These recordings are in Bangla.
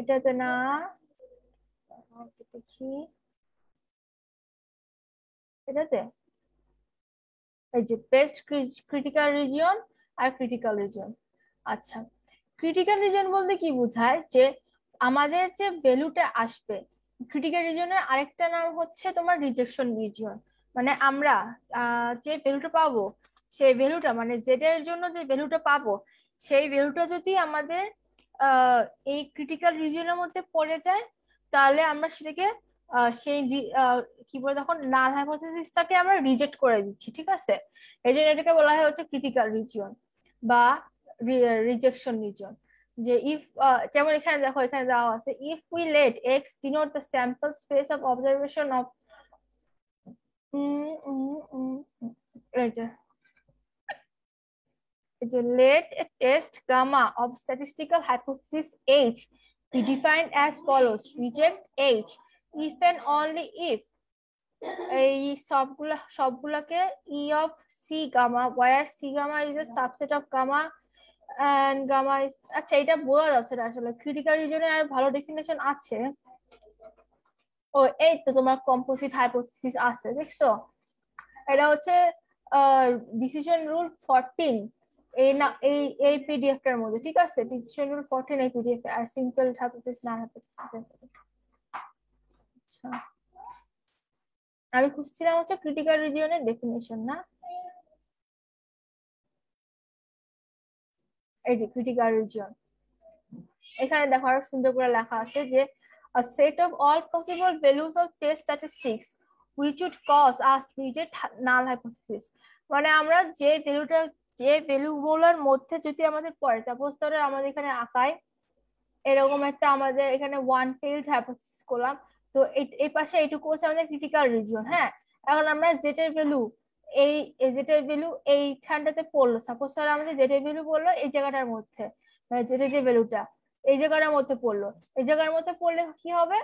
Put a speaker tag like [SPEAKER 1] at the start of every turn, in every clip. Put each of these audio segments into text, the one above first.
[SPEAKER 1] এটাতে না, দেখি এটাতে এই যে বেস্ট ক্রিটিক্যাল রিজিয়ন আর ক্রিটিক্যাল রিজিয়ন। আচ্ছা, ক্রিটিক্যাল রিজিয়ন বলতে কি বোঝায়, যে আমাদের যে ভ্যালুটা আসবে, ক্রিটিক্যাল রিজিয়নের আরেকটা নাম হচ্ছে তোমার রিজেকশন রিজিয়ন। মানে আমরা যে ভ্যালুটা পাবো, সেই ভ্যালুটা মানে জেড এর জন্য যে ভ্যালুটা পাবো, সেই ভ্যালুটা যদি আমাদের আহ এই ক্রিটিক্যাল রিজিয়নের মধ্যে পড়ে যায়, তাহলে আমরা সেটাকে সেই কি বলে, তখন নাল হাইপোথেসিসটাকে আমরা রিজেক্ট করে দিচ্ছি, ঠিক আছে। এই জন্য এটাকে বলা হয় হচ্ছে ক্রিটিক্যাল রিজিয়ন বা রিজেকশন রিজন। যে ইফ, যেমন এখানে দেখো, এখানে দেওয়া আছে if we let X denote the sample space of observation of, এই যে let a test gamma of statistical hypothesis H be defined as follows: reject H if and only if এই সবগুলাকে E of C gamma, where C gamma is a subset of gamma and gamma is, আচ্ছা এটা বোঝা যাচ্ছে না আসলে, ক্রিটিক্যাল রিজনের আর ভালো ডেফিনেশন আছে। ও এই তো তোমার কম্পোজিট হাইপোথিসিস আছে, দেখছো? এটা হচ্ছে ডিসিশন রুল 14, এই না এই এই পিডিএফ টার মধ্যে, ঠিক আছে। ডিসিশন রুল 14 এই পিডিএফ আর সিম্পল হাইপোথিসিস না হাইপোথিসিস। আচ্ছা, আমি খুঁজছিলাম হচ্ছে ক্রিটিক্যাল রিজিয়নের ডেফিনেশন, না এই যে ক্রিটিক্যাল রিজিয়ন। এখানে দেখো আরো সুন্দর করে লেখা আছে যে a set of all possible values of test statistics which would cause us to reject null hypothesis। মানে আমরা যে ভ্যালু গুলোর মধ্যে যদি আমাদের পড়ে, সাপোজ ধরো আমাদের এখানে আঁকায় এরকম একটা, আমাদের এখানে ওয়ান টেইলড হাইপোথিসিস করলাম, তো এই পাশে এইটুকু হচ্ছে আমাদের ক্রিটিক্যাল রিজিয়ন। হ্যাঁ, এখন আমরা জেটের ভ্যালু এই জেটের ভ্যালু এইখানটাতে পড়লো, সাপোজ ধরো আমাদের জেটের ভ্যালু পড়লো এই জায়গাটার মধ্যে, মানে জেটের যে ভ্যালুটা এই জায়গাটার মধ্যে পড়লো, এই জায়গার মধ্যে পড়লে কি হবে,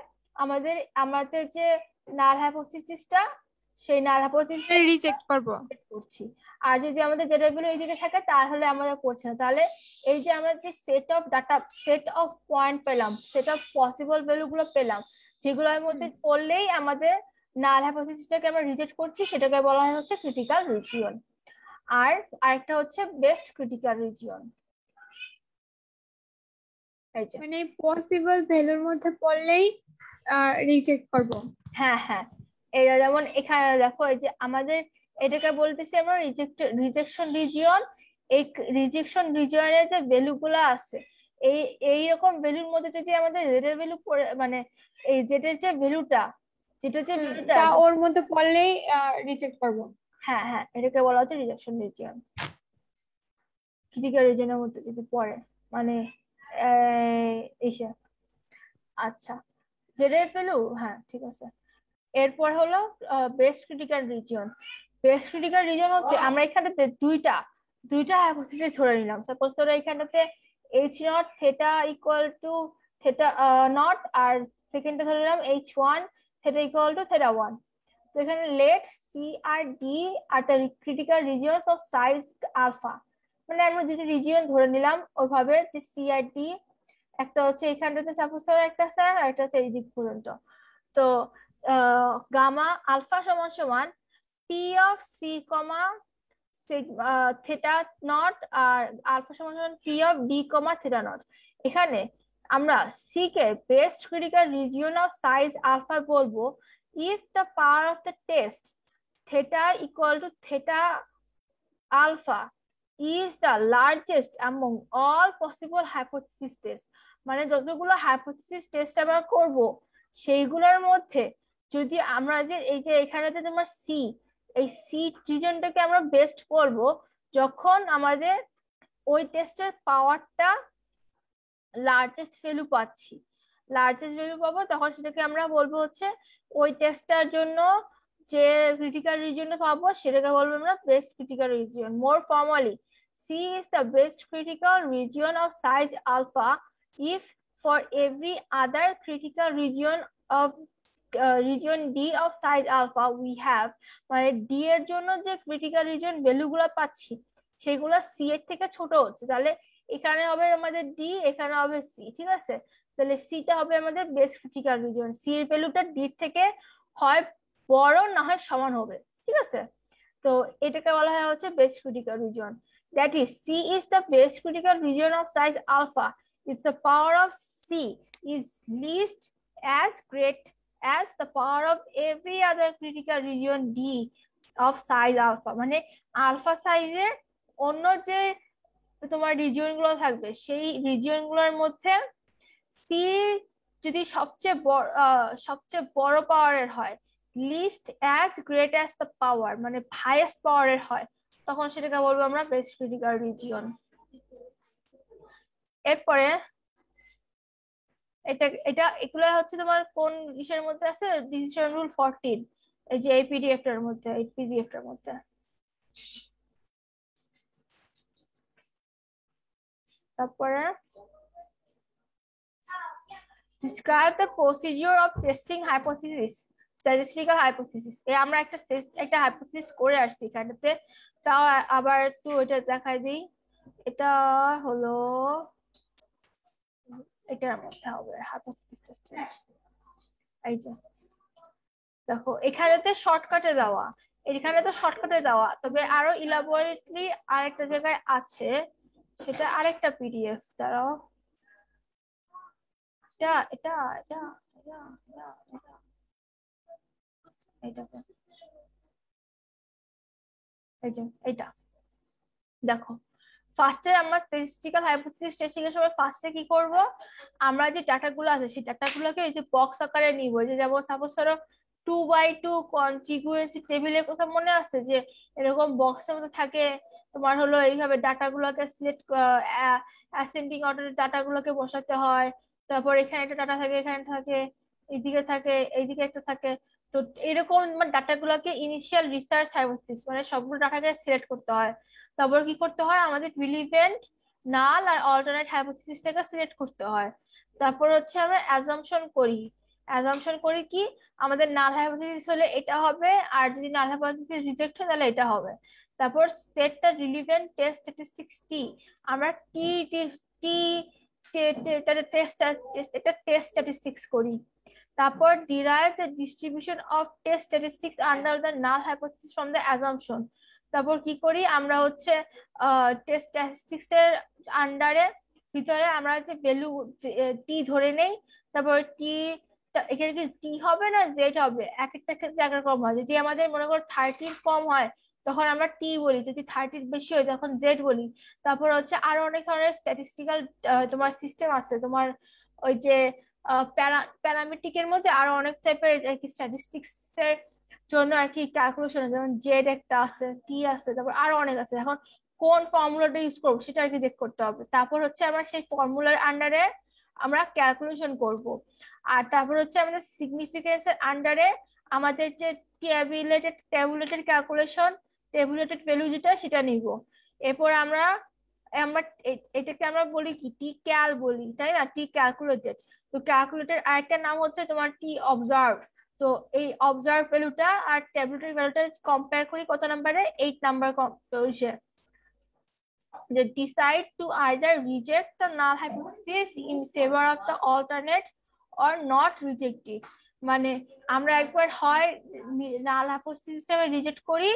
[SPEAKER 1] আমাদের আমাদের যে নাল হাইপোথিসিসটা, সেই নাল হাইপোথিসিস
[SPEAKER 2] রিজেক্ট করবো।
[SPEAKER 1] করছি। আর যদি আমাদের ডেটা ভ্যালু এইদিকে থাকে তাহলে আমাদের করছে না। তাহলে এই যে আমরা যে set of data, set of point পেলাম, সেট অফ পসিবল ভ্যালু গুলো পেলাম, যেগুলোর মধ্যে পড়লেই আমাদের নাল হাইপোথিসিসটাকে আমরা রিজেক্ট করছি, সেটাকে বলা হয় হচ্ছে ক্রিটিক্যাল রিজিয়ন। আর আরেকটা হচ্ছে বেস্ট ক্রিটিক্যাল রিজিয়ন। এই যে
[SPEAKER 2] মানে পসিবল ভ্যালুর মধ্যে পড়লেই রিজেক্ট করব।
[SPEAKER 1] হ্যাঁ হ্যাঁ, এটা যেমন এখানে দেখো, এই যে আমাদের এটাকে বলতেছি আমরা রিজেকশন রিজিয়ন। এই রিজেকশন রিজিয়নের যে ভ্যালু গুলা আছে, এই এইরকম ভ্যালুর মধ্যে যদি আমাদের জেড ভ্যালু, মানে এই জেডের যে ভ্যালুটা, যেটা যে ভ্যালুটা,
[SPEAKER 2] তা ওর মধ্যে পড়লেই রিজেক্ট করব।
[SPEAKER 1] হ্যাঁ হ্যাঁ, এটাকে বলা হচ্ছে রিজেকশন রিজিয়ন। ক্রিটিক্যাল রিজিয়নের মধ্যে যদি পড়ে, মানে এসে, আচ্ছা জেডের ভ্যালু, হ্যাঁ ঠিক আছে। এরপর হলো best critical region. Best critical region হচ্ছে, আমরা এখানটাতে দুইটা দুইটা হাইপোথিসিস ধরে নিলাম। সাপোজ ধরো এখানটাতে H naught theta equal to theta naught, আর সেকেন্ডটা ধরে নিলাম H one theta equal to theta one. তো এখানে লেট সি আর D are the critical regions of size alpha. মানে আমরা দুটো রিজিয়ন ধরে নিলাম ওইভাবে, যে সি আর ডি, একটা হচ্ছে এখানটাতে সাপোজ ধরো একটা স্যার, আর একটা হচ্ছে এই দিক পর্যন্ত। তো গামা আলফা সমান সমান P of C comma theta naught, আর আলফা সমান সমান P of D comma theta naught. এখানে আমরা সি কে best critical region of size alpha বলবো if the power of the test theta equal to theta alpha is the largest among all possible hypothesis test। মানে যতগুলো হাইপোথিসিস টেস্ট আমরা করব, সেইগুলোর মধ্যে যদি আমরা যে এই যে এখানেতে তোমার সি, এই সি রিজনটাকে আমরা বেস্ট করব, যখন আমাদের ওই টেস্টের পাওয়ারটা লার্জেস্ট ভ্যালু পাচ্ছি, লার্জেস্ট ভ্যালু পাবো, তখন সেটাকে আমরা বলবো হচ্ছে ওই টেস্টটার জন্য যে ক্রিটিক্যাল রিজিয়ন পাবো সেটাকে বলবো আমরা best critical region. More formally, C is the best critical region of size alpha if for every other critical region of region D of size alpha we have, মানে D এর জন্য যে ক্রিটিক্যাল রিজিয়ন ভ্যালু গুলো পাচ্ছি সেগুলো C এর থেকে ছোট হচ্ছে, তাহলে এখানে হবে আমাদের ডি, এখানে হবে সি, ঠিক আছে। তাহলে সিটা হবে আমাদের বেস ক্রিটিক্যাল রিজিয়ন। সি এর ভ্যালুটা ডি থেকে হয় বড় না হয় সমান হবে, ঠিক আছে? তো এটাকে বলা হয় হচ্ছে best critical region. That is C is the best critical region of size alpha if the power of C is least as great as the power of every other critical region D of size alpha। মানে আলফা সাইজের অন্য যে তোমার রিজিয়ন গুলো থাকবে সেই রিজিয়ন গুলোর মধ্যে সি যদি সবচেয়ে বড় পাওয়ারের হয়, least as great as the power মানে হাইয়েস্ট পাওয়ারের হয়, তখন সেটাকে বলবো আমরা বেস ক্রিটিক্যাল রিজিয়ন। এরপরে এটা এটা এগুলো হচ্ছে তোমার কোন বিষয়ের মধ্যে আছে, ডিসিশন রুল 14, এই যে এই পিডিএফ টার মধ্যে, এই পিডিএফ টার মধ্যে। তারপরে describe the procedure of testing hypothesis, statistical hypothesis। আমরা একটা হাইপোথিসিস করে আসছি এখানেতে, তাও আবার একটু এটা দেখাই দিই। এটা হলো এটার মধ্যে হবে হাইপোথিসিস টেস্টিং। এই যে দেখো এখানেতে শর্টকাটে দেওয়া, এখানে তো শর্টকাটে দেওয়া, তবে আরো ইলাবোরেটলি আরেকটা জায়গায় আছে, সেটা আরেকটা পিডিএফ। দাঁড়াও, এটা এটা এটা এটা এটা এটা এই যে এটা দেখো, ফার্স্টে আমরা স্ট্যাটিস্টিক্যাল হাইপোথিসিস টেস্টিং এর সময় ফার্স্টে কি করব, আমরা যে ডাটাগুলো আছে সেই ডাটাগুলোকে এই যে বক্স আকারে নিব। যে যেমন সাপোজ ধরো 2x2 কন্টিগুয়েন্সি টেবিলের কথা মনে আছে, যে এরকম বক্সের মধ্যে থাকে, তোমার হলো এইভাবে ডাটাগুলোকে সিলেক্ট অ্যাসেন্ডিং অর্ডারে ডাটাগুলোকে বসাতে হয়। তারপর এখানে একটা ডাটা থাকে, এখানে থাকে, এইদিকে থাকে, এইদিকে একটা থাকে। তো এরকম মানে ডাটাগুলোকে ইনিশিয়াল রিসার্চ হাইপোথিসিস মানে সবগুলো ডাটাকে সিলেক্ট করতে হয়। তারপর কি করতে হয়, আমাদের রিলিভেন্ট নাল আর অল্টারনেট হাইপোথিসিসটাকে সিলেক্ট করতে হয়। তারপর হচ্ছে আমরা অ্যাজাম্পশন করি কি, আমাদের নাল হাইপোথিসিস হলে এটা হবে, আর যদি নাল হাইপোথিসিস রিজেক্ট হয় তাহলে এটা হবে। তারপর state the relevant test statistics T, আমরা টি টি টি এটা টেস্ট স্ট্যাটিস্টিক্স করি। তারপর derive the distribution of test statistics under the null hypothesis from the assumption। তারপর কি করি আমরা হচ্ছে টেস্ট স্ট্যাটিস্টিক্স এর আন্ডারে ভিতরে আমরা যে ভ্যালু টি ধরে নেই। তারপর টি এখানে কি টি হবে না জেড হবে, এক একটা ক্ষেত্রে এক রকম হয়। যদি আমাদের মনে করো 30 কম হয় তখন আমরা টি বলি, যদি 30 বেশি হয় তখন জেড বলি। তারপর হচ্ছে আরো অনেক ধরনের স্ট্যাটিস্টিক্যাল তোমার সিস্টেম আছে, তোমার ওই যে প্যারামেট্রিকের মধ্যে আরো অনেক টাইপের স্ট্যাটিস্টিক্স এর জন্য আর কি ক্যালকুলেশন, যেমন জেড একটা আছে, টি আছে, তারপর আরো অনেক আছে। এখন কোন ফর্মুলাটা ইউজ করবো সেটা আর কি চেক করতে হবে। তারপর হচ্ছে আমরা সেই ফর্মুলার আন্ডারে আমরা ক্যালকুলেশন করব। আর তারপর হচ্ছে আমাদের সিগনিফিকেন্স এর আন্ডারে আমাদের যে ট্যাবুলেটেড ক্যালকুলেশন, ট্যাবুলেটেড ভ্যালু যেটা সেটা নিব। এরপর আমরা আমরা এটাকে আমরা বলি কি টি ক্যাল বলি, তাই না, টি ক্যালকুলেটেড। তো ক্যালকুলেটের আরেকটা নাম হচ্ছে তোমার টি অবজার্ভ। তো এই অবজার্ভ ভ্যালুটা আর ট্যাবলেটের ভ্যালুটা কম্পেয়ার করি কত নাম্বারে, 8 নাম্বার যে decide to either reject the null hypothesis in favor of the alternate or not reject it। মানে আমরা একবার হয় নাল হাইপোথিসিসটাকে রিজেক্ট করি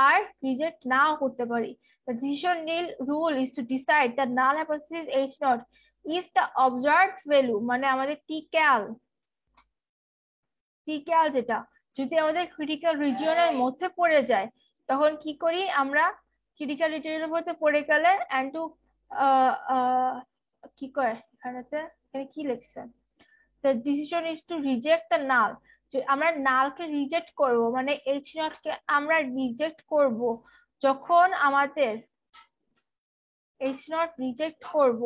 [SPEAKER 1] আর রিজেক্ট নাও করতে পারি। The decision rule is to decide the null hypothesis H naught if the observed value মানে আমাদের টিক্যাল যেটা যদি আমাদের ক্রিটিক্যাল রিজিয়নের মধ্যে পড়ে যায়, তখন কি করি আমরা, ক্রিটিক্যাল রিজিয়নের মধ্যে পড়ে গেলে এন্ড টু কি করে এখানেতে, এখানে কি লিখছে, the decision is to reject the null। আমরা নালকে রিজেক্ট করব মানে এইচ নট কে আমরা রিজেক্ট করব যখন আমাদের এইচ নট রিজেক্ট করব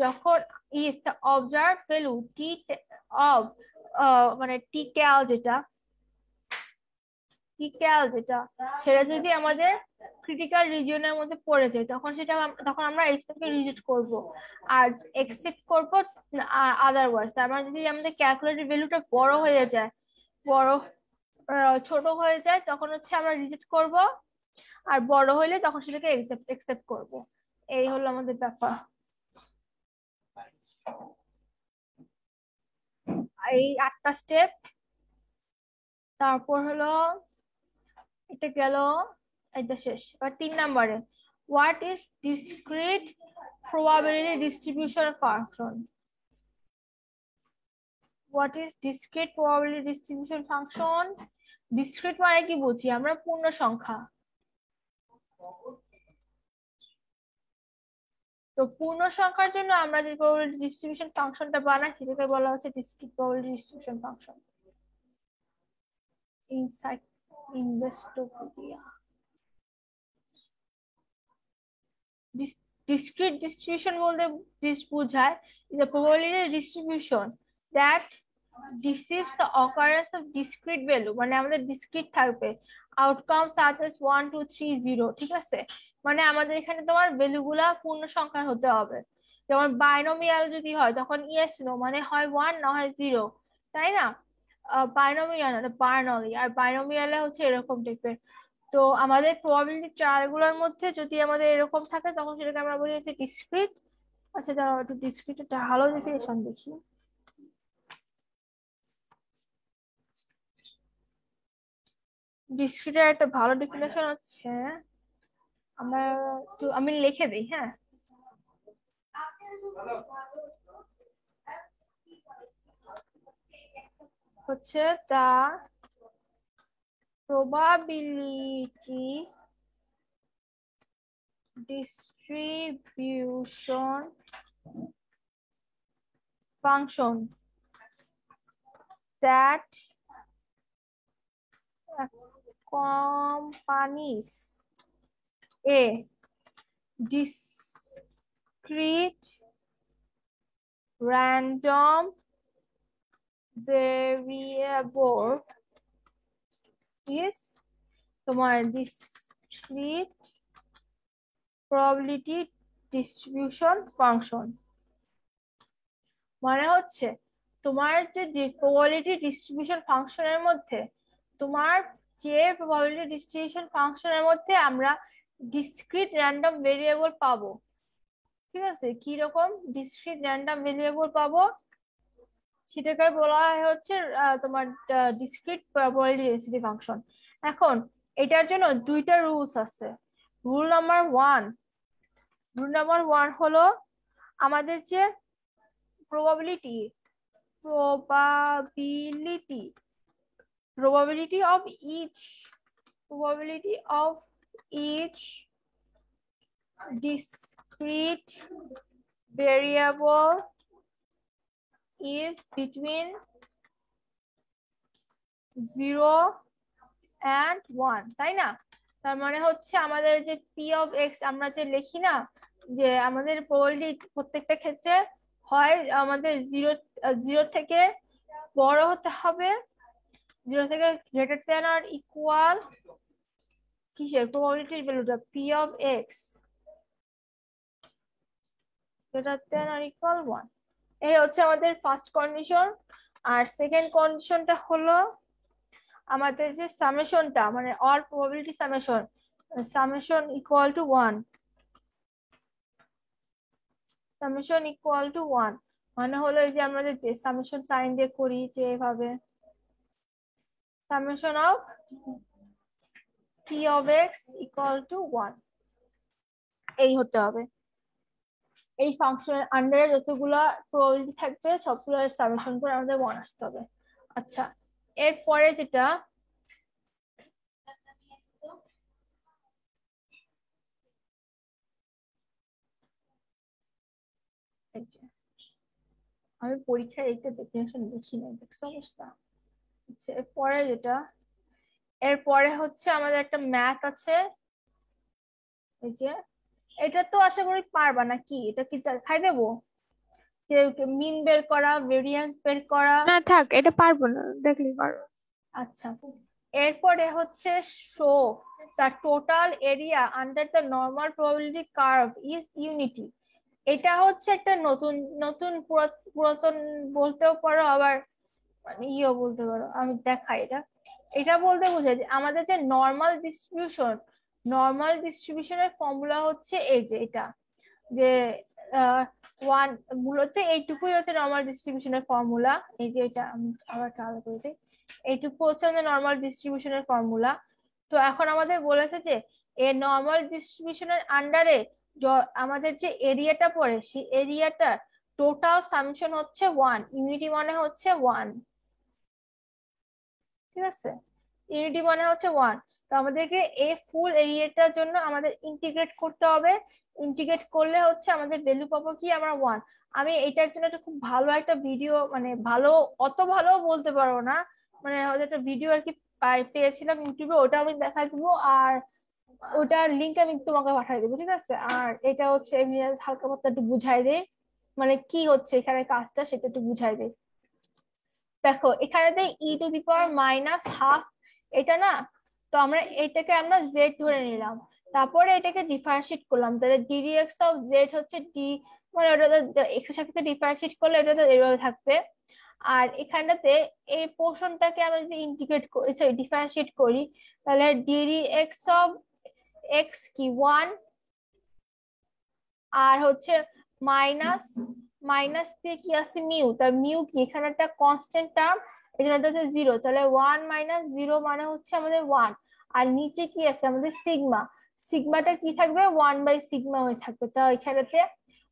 [SPEAKER 1] যখন if the observed value t of মানে টি ক্যাল যেটা সেটা যদি আমাদের ক্রিটিক্যাল রিজিয়নের মধ্যে পড়ে যায়, তখন আমরা এইচটাকে রিজেক্ট করব আর একসেপ্ট করব আদারওয়াইজ। তার মানে যদি আমাদের ক্যালকুলেটেড ভ্যালুটা বড় হয়ে যায়, বড় ছোট হয়ে যায়, তখন হচ্ছে আমরা রিজেক্ট করব, আর বড় হইলে তখন সেটাকে একসেপ্ট করব। এই হলো আমাদের ব্যাপার। এই 8টা স্টেপ। তারপর হলো এটা গেল, এটা শেষ। এবার 3 নম্বরে, what is discrete probability distribution function? What is discrete probability distribution function? Discrete মানে কি বুঝি আমরা? পূর্ণ সংখ্যা। তো পূর্ণ সংখ্যার জন্য আমরা যে প্রবাবিলিটি ডিস্ট্রিবিউশন ফাংশনটা বানাই সেটাকে বলা হচ্ছে discrete probability distribution function. Insight Investopedia. discrete distribution বলতে বোঝায় the probability distribution that deceives the occurrence of discrete value, মানে আমাদের discrete থাকবে outcome such as 1 2 3 0, ঠিক আছে? মানে আমাদের এখানে তোমার ভ্যালু গুলা পূর্ণ সংখ্যা হতে হবে। যেমন বাইনোমিয়াল যদি হয় তখন ইয়েস নো মানে হয় 1 না হয় 0, তাই না? বাইনোমিয়াল না বার্নলি, আর বাইনোমিয়ালে হচ্ছে এরকম টাইপের। তো আমাদের প্রবাবিলিটি ট্রায়াল গুলোর মধ্যে যদি আমাদের এরকম থাকে তখন সেটাকে আমরা বলি হচ্ছে ডিসক্রিট। আচ্ছা দাঁড়াও, একটু ডিসক্রিট একটা ভালো ডেফিনেশন দেখি। ডিসক্রিটের একটা ভালো ডেফিনেশন হচ্ছে, আমরা আমি লিখে দিই, হ্যাঁ। হচ্ছে দা probability distribution function that accompanies a discrete random variable is তোমার discrete probability distribution function। মানে হচ্ছে তোমার যে probability distribution ফাংশনের মধ্যে তোমার যে probability distribution ফাংশনের মধ্যে আমরা discrete random variable পাবো, ঠিক আছে? কি রকম discrete random variable পাবো সেটাকে বলা হয় হচ্ছে তোমার discrete probability density ফাংশন। এখন এটার জন্য দুইটা রুলস আছে। রুল নাম্বার ওয়ান হলো আমাদের যে probability probability of each discrete variable is between 0 and 1, তাই না? তার মানে হচ্ছে আমাদের যে p of x আমরা যে লিখি না, যে আমাদের প্রবাবিলিটি প্রত্যেকটা ক্ষেত্রে হয় আমাদের 0 থেকে বড় হতে হবে, 0 থেকে গ্রেটার দেন আর ইকুয়াল কিসের প্রবাবিলিটির ভ্যালুটা p of x greater than or equal 1। এই হচ্ছে আমাদের ফার্স্ট কন্ডিশন। আর সেকেন্ড কন্ডিশনটা হলো আমাদের যে সামেশনটা মানে all probability summation equal to 1, summation equal to 1 মানে হলো এই যে আমরা যে সামেশন সাইন দিয়ে করি যে এভাবে summation of p of x equal to 1, এই হতে হবে। এই ফাংশনের আন্ডারে যতগুলা প্রবাবিলিটি থাকবে সবগুলোর সামেশন করে আমাদের 1 আসতে হবে। আচ্ছা, এরপরে যেটা আমি পরীক্ষায় এইটা ডেফিনেশন দেখি না, দেখছো অবস্থা। আচ্ছা, এরপরে হচ্ছে আমাদের একটা ম্যাথ আছে, এই যে এটা তো আশা করি পারবা নাকি? এটা কি খাই দেবো যে মিন বের করা, ভেরিয়েন্স বের করা?
[SPEAKER 2] না থাক, এটা পারবো না, দেখলেই পারবো।
[SPEAKER 1] আচ্ছা, এরপরে হচ্ছে show the total area under the normal probability curve is unity. এটা হচ্ছে একটা নতুন নতুন পুরাতন বলতেও পারো, আবার মানে ইয়েও বলতে পারো। আমি দেখাই এটা। এটা বলতে বোঝায় যে আমাদের যে নর্মাল ডিস্ট্রিবিউশনের ফর্মুলা হচ্ছে এই যে এটা, যে ওয়ান, মূলত এইটুকুই হচ্ছে নর্মাল ডিস্ট্রিবিউশনের ফর্মুলা। এই যে এটা আমি আবার আলাদা করে দিই, এইটুকু হচ্ছে আমাদের নর্মাল ডিস্ট্রিবিউশনের ফর্মুলা। তো এখন আমাদের বলেছে যে এই নর্মাল ডিস্ট্রিবিউশনের আন্ডারে আমাদের যে এরিয়াটা পড়ে সেই এরিয়াটার টোটাল সামেশন হচ্ছে ওয়ান, ইউনিটি মানে হচ্ছে ওয়ান। ঠিক আছে, ইউনিটি মানে হচ্ছে ওয়ান। তো আমাদেরকে এই ফুল এরিয়াটার জন্য আমাদের ইন্টিগ্রেট করতে হবে। ইন্টিগ্রেট করলে হচ্ছে আমাদের ভ্যালু পাবো কি আমরা ওয়ান। আমি এটার জন্য একটা খুব ভালো একটা ভিডিও, মানে ভালো, অত ভালো বলতে পারবো না, মানে হয়তো একটা ভিডিও আর কি পেয়েছিলাম ইউটিউবে, ওটা আমি দেখাই দিবো। আর ওটার লিঙ্ক আমি তোমাকে পাঠিয়ে দেবো, ঠিক আছে। আর এটা হচ্ছে এমনি হালকা পাতলা একটু বুঝাই দেয়, মানে কি হচ্ছে এখানে কাজটা সেটা একটু বুঝাই দেয়। দেখো এখানে e to the power minus half, এটা না, তো আমরা জেড ধরে নিলাম। তারপরে এটাকে ডিফারেন্সিয়েট করলাম, তাহলে ডিডিএক্স অফ জেড হচ্ছে ডি, মানে ওটা তো এক্স এর সাথে ডিফারেন্সিয়েট করলে এটা তো এভাবে থাকবে। আর এখানটাতে এই পোর্শনটাকে আমরা যদি ইন্টিগ্রেট করি, সরি ডিফারেন্সিয়েট করি, তাহলে ডিডিএক্স অফ এক্স কি ওয়ান, আর হচ্ছে মাইনাস, মাইনাস দিয়ে কি আছে মিউ, তার মিউ কি এখানে একটা কনস্ট্যান্ট টার্ম, এই জন্য এটা হচ্ছে জিরো, তাহলে ওয়ান মাইনাস জিরো মানে হচ্ছে আমাদের ওয়ান। আর নিচে কি আছে আমাদের সিগমা, সিগমাটা কি থাকবে ওয়ান বাই সিগমা হয়ে থাকবে। তো এখানেতে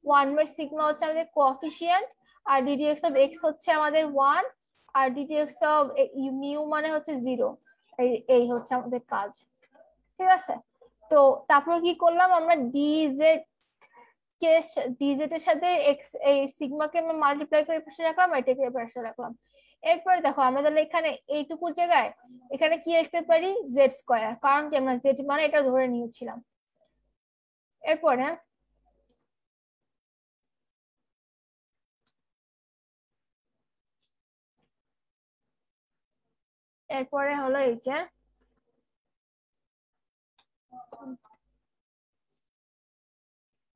[SPEAKER 1] ওয়ান বাই সিগমা হচ্ছে আমাদের কোএফিসিয়েন্ট, আর ডিডিএক্স অফ এক্স হচ্ছে আমাদের ওয়ান, আর ডিডিএক্স অফ মিউ মানে হচ্ছে জিরো। এই এই হচ্ছে আমাদের কাজ, ঠিক আছে। তো তারপর কি করলাম আমরা ডিজেড কে, ডিজেড এর সাথে এক্স এই সিগমাকে আমরা মাল্টিপ্লাই করে পাশে রাখলাম, এটাকে পাশে রাখলাম। এরপরে দেখো আমরা তাহলে এখানে এইটুকু জায়গায় এখানে কি লিখতে পারি জেড স্কোয়ার, কারণ কি আমরা জেড মানে এটা ধরে নিয়েছিলাম। এরপরে এরপরে হলো এই যে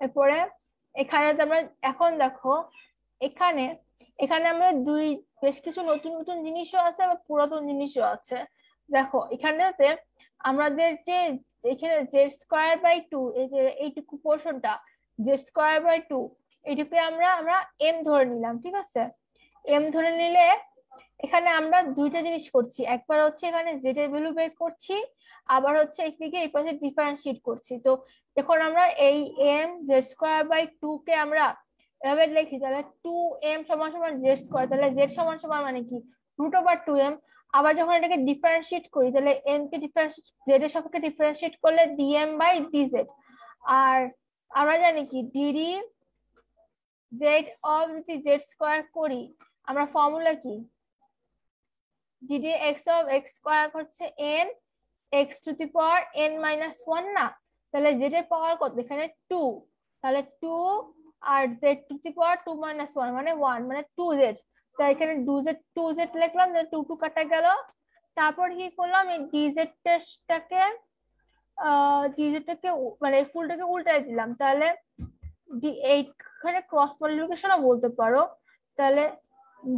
[SPEAKER 1] এরপরে এখানে তোমরা এখন দেখো, এখানে এখানে আমাদের বেশ কিছু নতুন নতুন জিনিসও আছে বা পুরাতন জিনিসও আছে। দেখো এখানেতে আমাদের যে এখানে জেড স্কোয়ার বাই টু, এই যে এইটুকু পোর্শনটা জেড স্কোয়ার বাই টু, এইটুকু আমরা আমরা এম ধরে নিলাম, ঠিক আছে। এম ধরে নিলে এখানে আমরা দুইটা জিনিস করছি, একবার হচ্ছে এখানে জেড এর ভ্যালু বের করছি, আবার হচ্ছে এদিকে এই পাশে ডিফারেন্সিয়েট করছি। তো যখন আমরা এই M Z square by two কে আমরা এভাবে লিখি, তাহলে টু এম সমান সমান জেড স্কোয়ার, তাহলে জেড সমান সমান মানে কি রুট ওভার টু এম। আবার যখন এটাকে ডিফারেন্সিয়েট করি, তাহলে এম কে ডিফারেন্সিয়েট জেড এর সাপেক্ষে ডিফারেন্সিয়েট করলে ডিএম বাই ডিজেড। আর আমরা জানি কি ডিডি জেড অফ যদি জেড স্কোয়ার করি, আমরা ফর্মুলা কি DD X of X square হচ্ছে N X to the power N minus one না, তাহলে জেড এর পাওয়ার কত এখানে টু, তাহলে টু, আর Z to the power two minus one মানে ওয়ান, মানে টু জেড। তাই এখানে টু জেড লিখলাম, টু টু কাটা গেল। তারপর কি করলাম এই ডিজেড টাকে ডিজেডটাকে মানে ফুলটাকে উল্টাই দিলাম, তাহলে এইখানে ক্রস মাল্টিপ্লিকেশনও বলতে পারো। তাহলে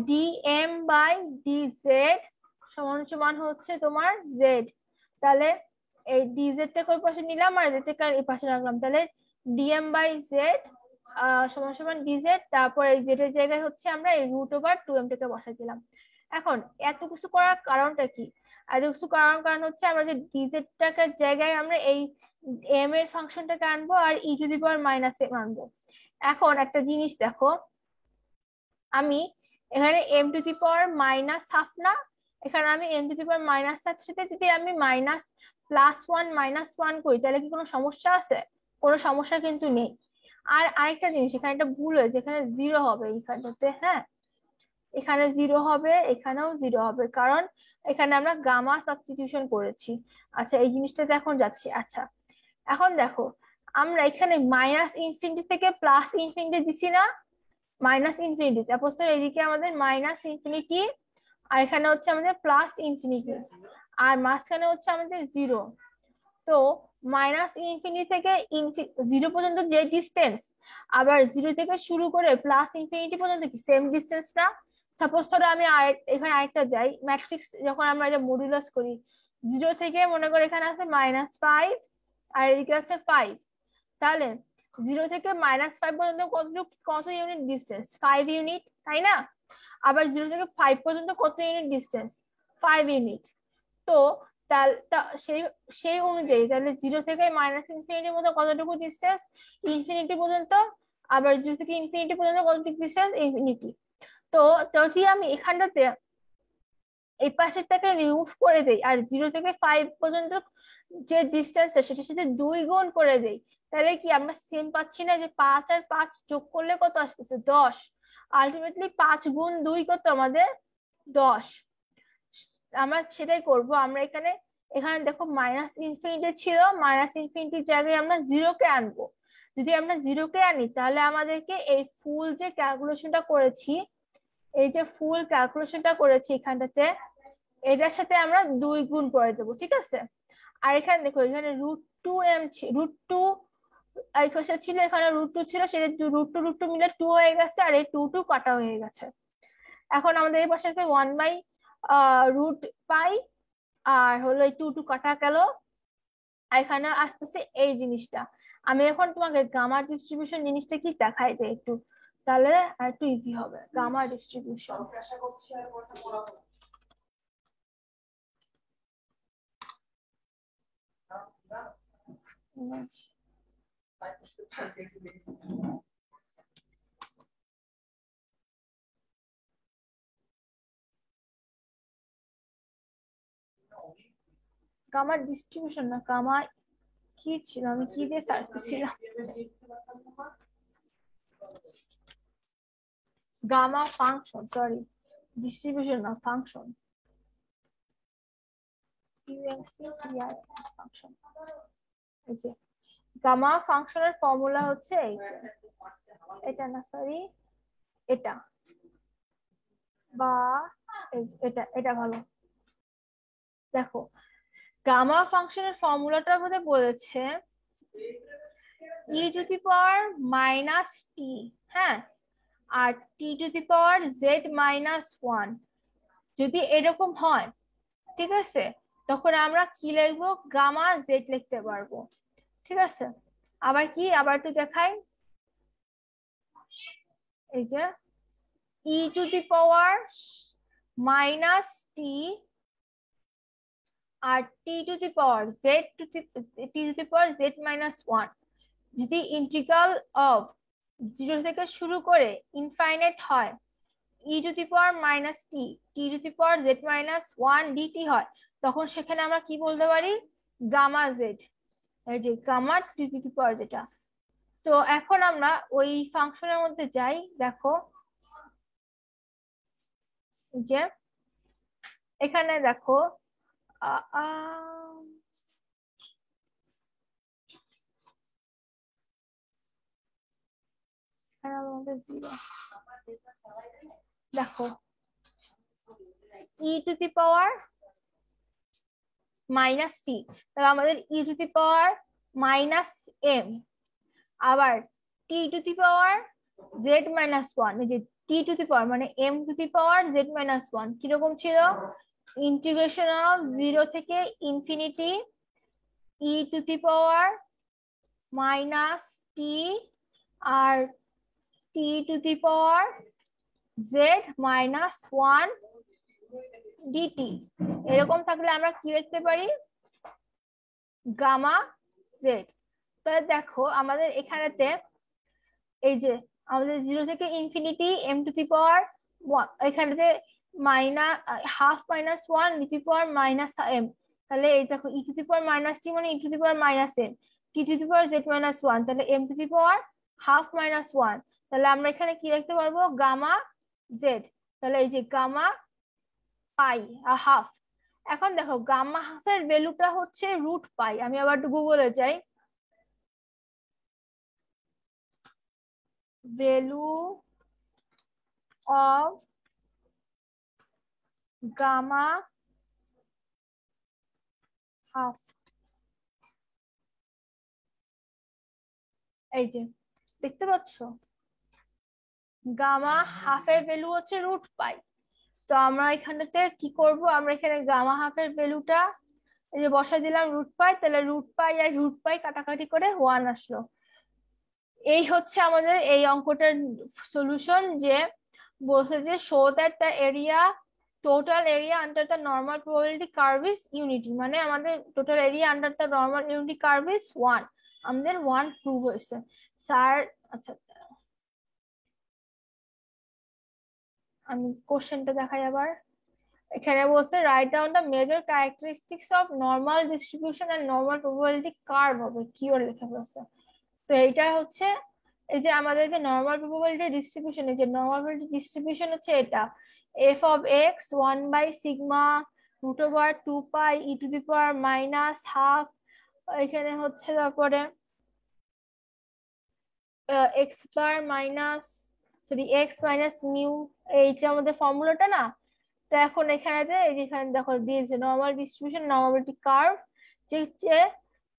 [SPEAKER 1] d m by d z সমান সমান হচ্ছে তোমার জেড। তাহলে এই ডিজেড টাকে ওই পাশে নিলাম আর জেড টাকে এই পাশে রাখলাম, তাহলে ডিএম বাই জেড সমান সমান ডিজেড। তারপর এই জেড এর জায়গায় হচ্ছে আমরা এই রুট ওভার টু এম টাকে বসাই দিলাম। এখন এত কিছু করার কারণটা কি, এত কিছু করার কারণ হচ্ছে আমরা যে ডিজেড টাকার জায়গায় আমরা এই এম এর ফাংশনটাকে আনবো আর e to the power minus M আনবো। এখন একটা জিনিস দেখো, আমি এখানে M to the power minus half না, এখানে আমি M to the power minus half সাথে যদি আমি minus plus one minus one করি, তাহলে কি কোনো সমস্যা আছে? কোনো সমস্যা কিন্তু নেই। আর আরেকটা জিনিস, এখানে একটা ভুল হয়েছে, এখানে জিরো হবে এইখানটাতে, হ্যাঁ এখানে জিরো হবে, এখানেও জিরো হবে, কারণ এখানে আমরা গামা সাবস্টিটিউশন করেছি। আচ্ছা এই জিনিসটাতে এখন যাচ্ছি। আচ্ছা এখন দেখো, আমরা এখানে মাইনাস ইনফিনিটি থেকে প্লাস ইনফিনিটি দিছি না, মাইনাস ইনফিনিটি সাপোজ তো এদিকে আমাদের মাইনাস ইনফিনিটি, আর এখানে হচ্ছে আমাদের প্লাস ইনফিনিটি, আর মাঝখানে হচ্ছে আমাদের জিরো। তো মাইনাস ইনফিনিটি থেকে জিরো পর্যন্ত যে ডিস্টেন্স, আবার জিরো থেকে শুরু করে প্লাস ইনফিনিটি পর্যন্ত কি সেম ডিস্টেন্স না? সাপোজ ধরো আমি এখানে আরেকটা যাই, ম্যাট্রিক্স যখন আমরা এটা মডুলাস করি, জিরো থেকে মনে করো এখানে আছে মাইনাস ফাইভ আর এদিকে আছে ফাইভ, তাহলে 0 থেকে -5 পর্যন্ত কত ইউনিট ডিস্টেন্স? 5 ইউনিট, তাই না? আবার 0 থেকে 5 পর্যন্ত কত ইউনিট ডিস্টেন্স? 5 ইউনিট। তো সেই সেই অনুযায়ী তাহলে 0 থেকে -ইনফিনিটির মধ্যে কতটুকু ডিস্টেন্স? ইনফিনিটি পর্যন্ত। আবার 0 থেকে ইনফিনিটি পর্যন্ত কতটুকু ডিস্টেন্স? ইনফিনিটি। তো যদি আমি এখানটাতে এই পাশেরটাকে রিমুভ করে দেই আর 0 থেকে 5 পর্যন্ত যে ডিস্টেন্সটা সেটার সাথে 2 গুণ করে দেই, তাহলে কি আমরা সেম পাচ্ছি না যে 5 আর 5 যোগ করলে কত আসতেছে? 10। আলটিমেটলি 5 গুণ 2 কত আমাদের? 10। আমরা সেটাই করব। আমরা এখানে এখানে দেখো -ইনফিনিটি ছিল, -ইনফিনিটির জায়গায় আমরা 0 কে আনবো। যদি আমরা 0 কে আনি তাহলে আমাদেরকে এই ফুল যে ক্যালকুলেশনটা করেছি, এই যে ফুল ক্যালকুলেশনটা করেছি এখানটাতে, এটার সাথে আমরা 2 গুণ করে দেবো, ঠিক আছে? আর এখানে দেখো এখানে √2m √2 এই পাশে ছিল, এখানে √2 ছিল, সেটা √2 মিলে 2 হয়ে গেছে, আর এই 2 2 কাটা হয়ে গেছে। এখন আমাদের এই পাশে আছে 1/√পাই, আর হলো এই 2 2 কাটা গেল। আর এখানে আসতেছে এই জিনিসটা। আমি এখন তোমাকে গামা ডিস্ট্রিবিউশন জিনিসটা কি দেখাই দেই একটু, তাহলে আর একটু ইজি হবে। গামা ডিস্ট্রিবিউশন, গামা ডিস্ট্রিবিউশন না, গামা কি ছিল, আমি কি দিয়ে সার্চ করছিলাম? গামা ফাংশন, সরি, ডিস্ট্রিবিউশন না, ফাংশন। ফাংশন, এই যে গামা ফাংশনের ফর্মুলা হচ্ছে এই যে, এটা না, সরি, এটা, বা এটা এটা ভালো। দেখো গামা ফাংশনের ফর্মুলাটার মধ্যে বলেছে e⁻⁻t, হ্যাঁ, আর t⁻z−1 যদি এরকম হয়, ঠিক আছে, তখন আমরা কি লিখবো? গামা জেড লিখতে পারবো, ঠিক আছে? আবার কি, আবার একটু দেখাই, এই যে e⁻−t আর t⁻z−1 যদি ইন্টিগ্রাল অফ 0 থেকে শুরু করে ইনফাইনাইট হয়, e⁻−t t⁻z−1 dt হয়, তখন সেখানে আমরা কি বলতে পারি? গামা জেড, এই যে গামা যেটা। তো এখন আমরা ওই ফাংশনের মধ্যে যাই। দেখো যে এখানে দেখো দেখো e⁻−t, তাহলে আমাদের e⁻−m, আবার t⁻z−1, এই যে মানে m⁻z−1 কিরকম ছিল? ইন্টিগ্রেশন অফ 0 থেকে ইনফিনিটি e⁻−t আর t⁻z−1 dt। এরকম থাকলে আমরা কি লিখতে পারি? Gamma z. তাহলে দেখো আমাদের এখানেতে এই যে আমাদের 0 থেকে ইনফিনিটি m⁻1, এখানেতে ½ - 1 e⁻−m, তাহলে এই দেখো e⁻−t মানে e⁻−m, t⁻z−1 তাহলে m⁻½ - 1, তাহলে আমরা এখানে কি লিখতে পারবো? Gamma z. তাহলে এই যে গামা পাই হাফ। এখন দেখো গামা হাফের ভ্যালুটা হচ্ছে √পাই। আমি আবার গুগলে যাই, ভ্যালু অফ গামা হাফ, এই যে দেখতে পাচ্ছ গামা হাফের ভ্যালু হচ্ছে √পাই। তো আমরা এখানটাতে কি করব? আমরা এখানে গামা হাফের ভ্যালুটা এই যে বসাই দিলাম √পাই, তাহলে √পাই আর √পাই কাটাকাটি করে 1 আসলো। এই হচ্ছে আমাদের এই অঙ্কটার সলিউশন, যে বলছে যে show that the area, total area under the normal probability curve is unity, মানে আমাদের total area under the normal unity curve is 1, আমাদের 1 প্রুভ হয়েছে স্যার। আচ্ছা, আমি কোশ্চেনটা দেখাই আবার। এখানে বলছে write down the major characteristics of normal distribution and normal probability curve, হবে কিওয়ার্ড লেখা বলছে। তো এইটা হচ্ছে এই যে আমাদের যে নর্মাল প্রবাবিলিটি ডিস্ট্রিবিউশন, এই যে নর্মাল প্রবাবিলিটি ডিস্ট্রিবিউশন হচ্ছে এটা, এফ অফ এক্স 1/সিগমা root over 2 pi e to the power minus half, এখানে হচ্ছে তারপরে X bar minus, sorry X minus mu, এইটা আমাদের ফর্মুলাটা না। তো এখন এখানে এই যে এখানে দেখো দিয়েছে নর্মাল ডিস্ট্রিবিউশন নর্মালিটি কার্ভ, যে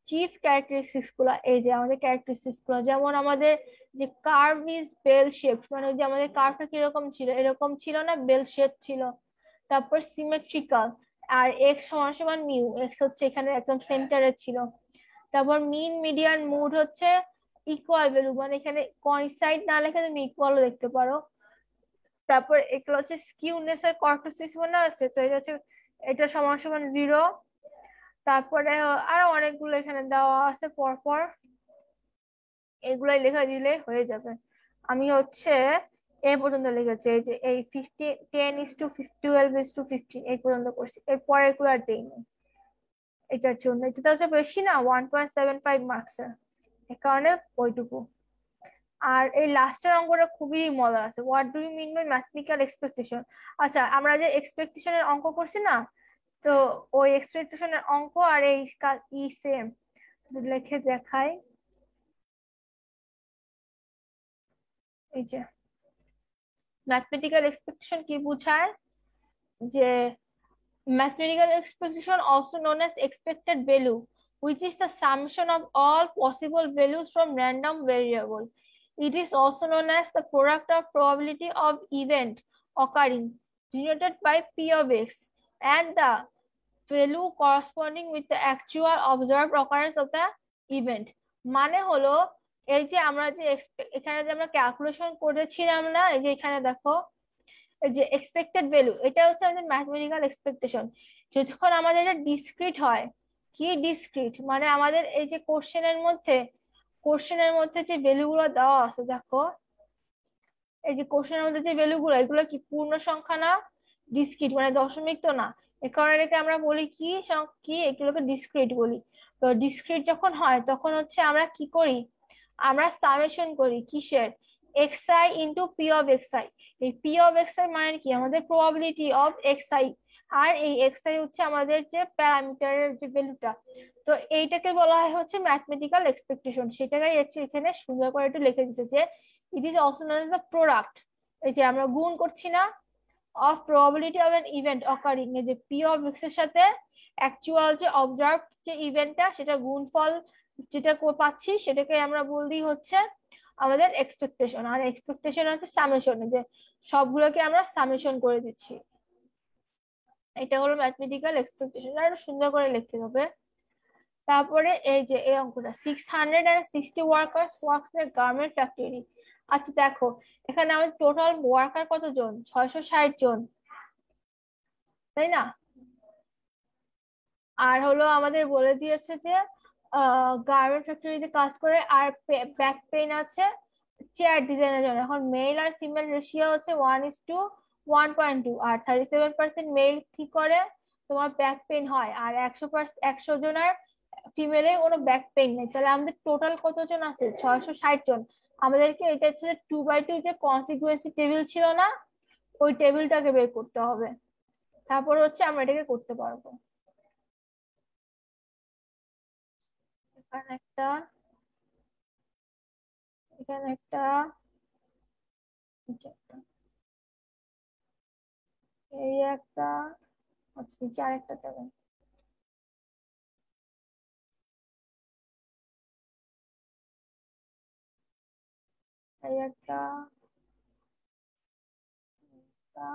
[SPEAKER 1] চিফ ক্যারেক্টারিস্টিক্স গুলা, এই যে আমাদের ক্যারেক্টারিস্টিক্স গুলো, যেমন আমাদের যে কার্ভ ইজ বেল শেপ, মানে ওই যে আমাদের কার্ভটা কিরকম ছিল, এরকম ছিল না, বেল শেপ ছিল। তারপর সিমেট্রিক্যাল, আর এক্স সমান সমান মিউ, এক্স হচ্ছে এখানে একদম সেন্টারে ছিল। তারপর মিন মিডিয়ান মুড হচ্ছে ইকুয়াল ভ্যালু, মানে এখানে কনসাইড না লেখে তুমি ইকুয়ালও দেখতে পারো। তারপর এগুলো হচ্ছে স্কিউনেস আর কর্টোসিস মনে আছে, তো এটা হচ্ছে এটা সমান সমান 0। তারপরে আরো অনেকগুলো এখানে দেওয়া আছে পরপর, এগুলাই লেখা দিলে হয়ে যাবে। আমি হচ্ছে এ পর্যন্ত লিখেছি, এই যে এই 10:12:15 এই পর্যন্ত করছি, এরপর এগুলো আর দেইনি এটার জন্য, এটা তো হচ্ছে বেশি না, 1.75 মার্কসের, এ কারণে ওইটুকু। আর এই লাস্টের অঙ্কটা খুবই মজা আছে, what do you mean by mathematical expectation. আচ্ছা, আমরা যে এক্সপেকটেশনের অঙ্ক করছি না, তো ওই এক্সপেকটেশনের অঙ্ক আর এই সেম, লিখে দেখাই। এই যে ম্যাথমেটিক্যাল এক্সপেকটেশন কি বোঝায়, যে mathematical expectation, also known as expected value, which is the summation of all possible values from random variable. It is also known as the product of probability of event occurring, denoted by P of x, and the value corresponding with the actual observed occurrence of the event. মানে হলো এই যে আমরা যে এখানে যে আমরা ক্যালকুলেশন করেছিলাম না, এই যে এখানে দেখো এই যে এক্সপেক্টেড ভ্যালু, এটা হচ্ছে আমাদের ম্যাথমেটিক্যাল এক্সপেকটেশন। যতক্ষণ আমাদের এটা ডিসক্রিট হয়, কি ডিসক্রিট মানে আমাদের এই যে কোশ্চেনের মধ্যে যে ভ্যালু গুলো দেওয়া আছে দেখো, এই যে কোশ্চেনের মধ্যে যে ভ্যালু গুলো, এগুলো কি পূর্ণ সংখ্যা না, ডিসক্রিট মানে দশমিক তো না, এ কারণে এটাকে আমরা বলি কি কি, এগুলোকে ডিসক্রিট বলি। তো ডিসক্রিট যখন হয় তখন হচ্ছে আমরা কি করি, আমরা সামেশন করি কিসের, xi into P of xi। এই পি অফ xi মানে কি, আমাদের প্রবাবিলিটি অফ xi, আর এই xi হচ্ছে আমাদের যে প্যারামিটারের যে ভ্যালুটা। তো এইটাকে বলা হয় হচ্ছে ম্যাথমেটিক্যাল এক্সপেকটেশন, সেটাকে এখানে সুন্দর করে একটু লিখে দিচ্ছে যে it is also known as the product, এই যে আমরা গুণ করছি না, of probability of N event occurring, এই যে পি অফ এক্স এর সাথে অ্যাকচুয়াল যে অবজার্ভ যে ইভেন্টটা, সেটা গুণফল যেটা পাচ্ছি, সেটাকে আমরা বলতেই হচ্ছে আমাদের এক্সপেকটেশন। আর এক্সপেকটেশন হচ্ছে সামেশন, যে সবগুলোকে আমরা সামেশন করে দিচ্ছি। এটা হলো ম্যাথমেটিক্যাল এক্সপেকটেশন, আর সুন্দর করে লিখতে হবে। তারপরে এই যে এই অঙ্কটা 660 ওয়ার্কার্স ওয়ার্কস এ গার্মেন্ট ফ্যাক্টরি। আচ্ছা দেখো, এখানে আমাদের টোটাল ওয়ার্কার কতজন, 660 জন, তাই না? আর হলো আমাদের বলে দিয়েছে যে গার্মেন্ট ফ্যাক্টরিতে কাজ করে, আর ব্যাক পেইন আছে চেয়ার ডিজাইনের জন্য। এখন মেল আর ফিমেল রেশিও হচ্ছে 1:1.2, আর 37% মেল কি করে তোমার ব্যাক পেইন হয়, আর 100 জনের ফিমেলে কোনো ব্যাক পেইন নেই। তাহলে আমাদের টোটাল কতজন আছে, 660 জন। আমাদেরকে এটা হচ্ছে 2/2 যে কনসিকুয়েন্সি টেবিল ছিল না, ওই টেবিলটাকে বের করতে হবে, তারপর হচ্ছে আমরা এটাকে করতে পারবো। এখানে একটা, এখানে একটা, নিচে একটা, এই একটা, আচ্ছা নিচে আরেকটা দেবে, এই একটা, একটা,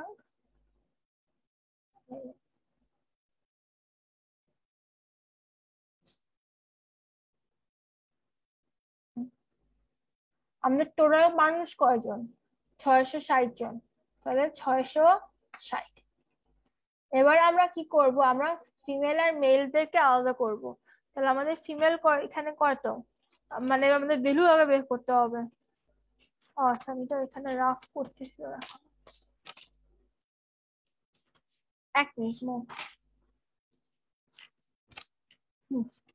[SPEAKER 1] এই আমাদের টোটাল মানুষ কয়জন? 660 জন। তাহলে 660। এবার আমরা কি করব, আমরা ফিমেল আর মেলদেরকে আলাদা করব। তাহলে আমাদের ফিমেল এখানে কত, মানে আমাদের ভ্যালু আগে বের করতে হবে। আচ্ছা আমি তো এখানে রাফ করতেছি, এক মিনিট মো।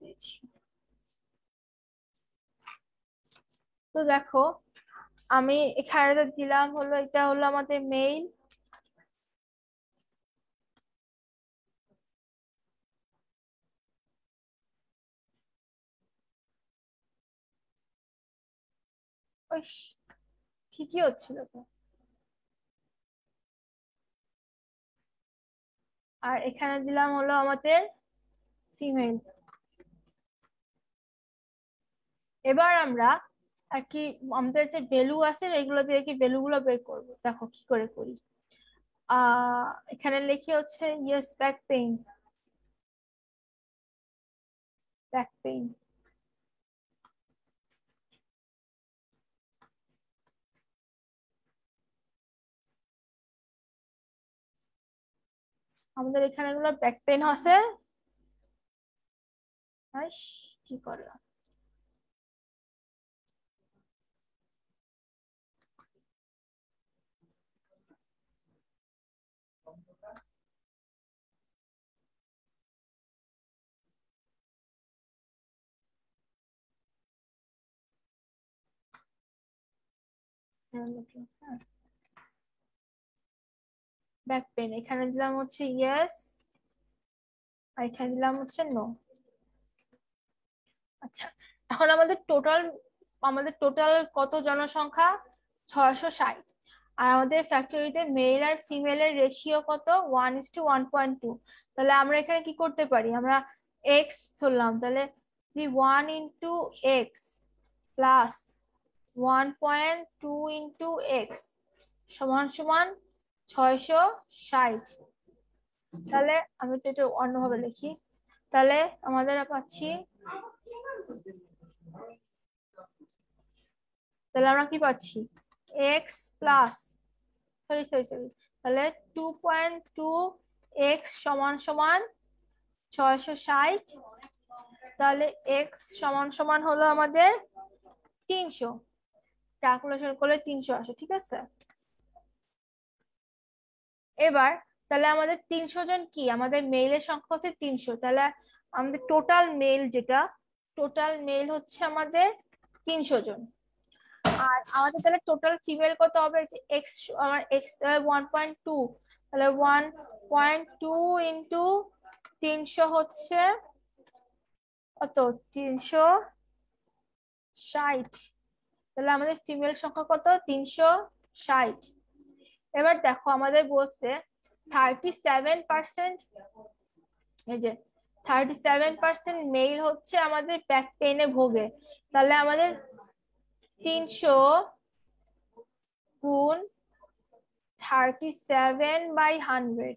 [SPEAKER 1] পেয়েছি। তো দেখো আমি এখানে দিলাম হলো, এটা হলো আমাদের মেইল। ওই ঠিকই হচ্ছিল তো। আর এখানে দিলাম হলো আমাদের ফিমেল। এবার আমরা আর কি আমাদের যে ভ্যালু আছে এগুলো দিয়ে কি ভ্যালু গুলো বের করবো, দেখো কি করে করি। এখানে লিখি হচ্ছে yes back pain, back pain. আমাদের এখানে গুলো ব্যাক পেইন আছে। আইস, কি করলাম। ব্যাক পেইন এখানে দিলাম হচ্ছে ইয়েস, আর এখানে দিলাম হচ্ছে নো। আচ্ছা, এখন আমাদের টোটাল কত জনসংখ্যা? 660। আর আমাদের ফ্যাক্টরিতে মেল আর ফিমেলের রেশিও কত? 1:1.2। তাহলে আমরা এখানে কি করতে পারি, আমরা এক্স ধরলাম, তাহলে 1 × x + 1.2 × x সমান সমান 660। তাহলে আমি তো এটা অন্যভাবে লিখি। তাহলে আমাদের পাচ্ছি, তাহলে আমরা কি পাচ্ছি, x plus, sorry sorry sorry, তাহলে 2.2 x সমান সমান 660। তাহলে এক্স সমান সমান হলো আমাদের 300। ক্যালকুলেশন করলে 300 আসে, ঠিক আছে। এবার তাহলে আমাদের 300 জন কি, আমাদের মেইলের সংখ্যা হচ্ছে 300। তাহলে আমাদের টোটাল মেল হচ্ছে আমাদের 300 জন। আর আমাদের তাহলে টোটাল ফিমেল কত হবে, যে এক্স, আমার এক্স তাহলে 1.2, তাহলে 1.2 ইন্টু 300 হচ্ছে কত, 360। তাহলে আমাদের ফিমেল সংখ্যা কত, 360। এবার দেখো আমাদের বলছে 37%, এই যে 37% মেল হচ্ছে আমাদের ব্যাক পেইনে ভোগে। তাহলে আমাদের 300 গুণ 37/100,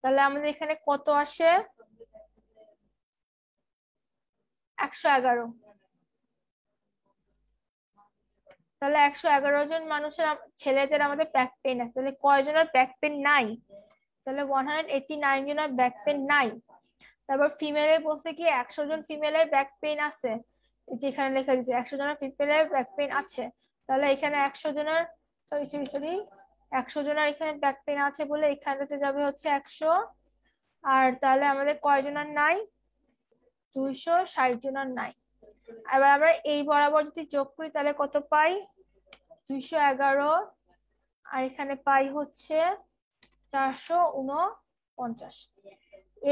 [SPEAKER 1] তাহলে আমাদের এখানে কত আসে, 111। তাহলে 111 জন মানুষের ছেলেদের আমাদের ব্যাক পেইন আছে। তাহলে কয়জনের ব্যাক পেইন নাই, তাহলে 189 জনের ব্যাক পেইন নাই। তারপর ফিমেলে বলছে কি 100 জন ফিমেলের ব্যাক পেইন আছে, যেখানে লেখা দিয়েছে 100 জনের ফিমেলের ব্যাক পেইন আছে। তাহলে এখানে 100 জনের, সরি সরি সরি, 100 জনের এখানে ব্যাক পেইন আছে বলে এখানটাতে যাবে হচ্ছে 100। আর তাহলে আমাদের কয়জনের নাই, 260 জনের নাই। এবার আমরা এই বরাবর যদি যোগ করি তাহলে কত পাই, 211। আর এখানে পাই হচ্ছে 449।